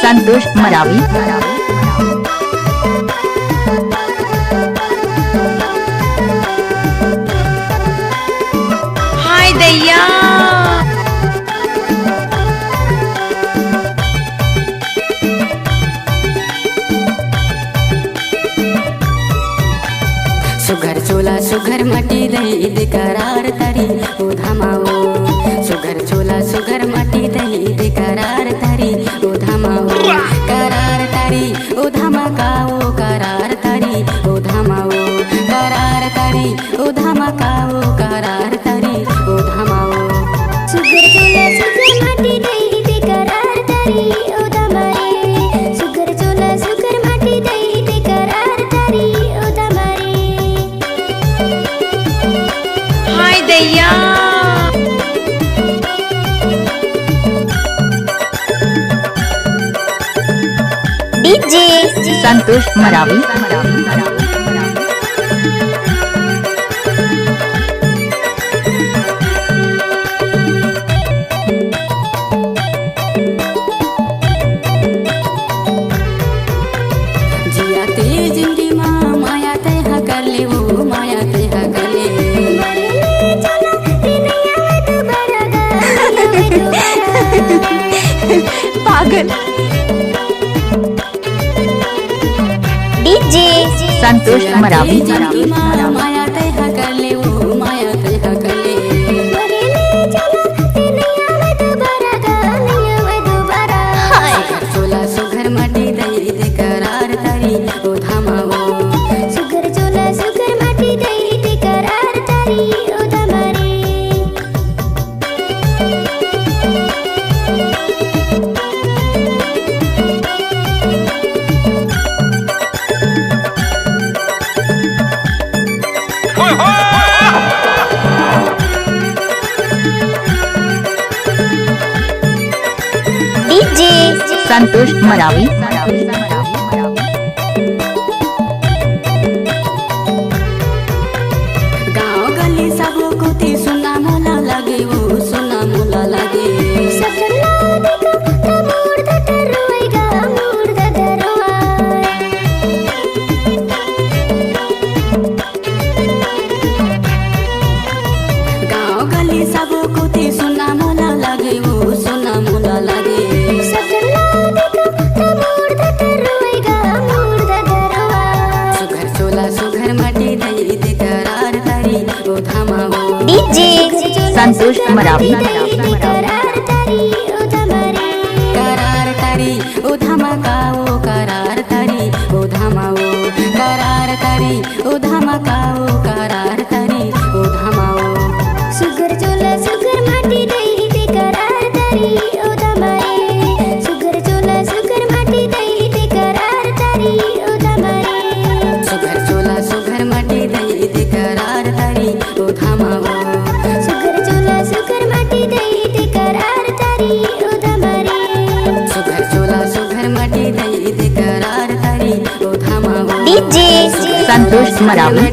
संतोष मरावी। हाय दैया सुघर चोला सुघर मटी दही करार तरी ओ धमाओ। सुघर चोला सुघर मटी दही करार तरी ओ धमाओ। करार तरी ओ धमकाओ करार तरी ओ धमाओ। करार तरी ओ धमकाओ करार तरी ओ धमाओ। सुघर चोला सुघर मटी दही करार तरी ओ धमारे। सुघर चोला सुघर मटी दही करार तरी ओ धमारे। हाय दैया डीजे संतोष मरावी। जिया ते जिंदगी माँ माया तय कर ले वो माया तय कर ले। पागल डीजे संतोष मरावी। माया तय कर ले वो माया तय कर ले। सुघर चोला सुघर मटी दही करार तरी ओ धमाओ। सुघर चोला सुघर मटी दही करार तरी ओ धमारे। डीजे संतोष मरावी। गाँव गली सब को ती सुना मोला लगे वो सुना मोला लगे। गाँव गली सब को ती सुना मोला लगे वो सुना मोला लगे। सुघर चोला सुघर मटी दही करार तरी ओ धमाओ। डीजे संतोष मरावी। करार तरी ओ धमकाओ करार तरी ओ धमाओ। करार तरी ओ धमकाओ करार तरी ओ धमाओ। सुघर चोला सुघर मटी दही करार तरी ओ धमारे। सुघर चोला सुघर मटी दही करार तरी ओ धमारे। सुघर चोला सुघर मटी दही करार तरी ओ धमाओ। सुघर चोला सुघर मटी दही करार तरी ओ धमारे। सुघर चोला सुघर मटी दही करार तरी ओ धमाओ। डीजे संतोष मरावी।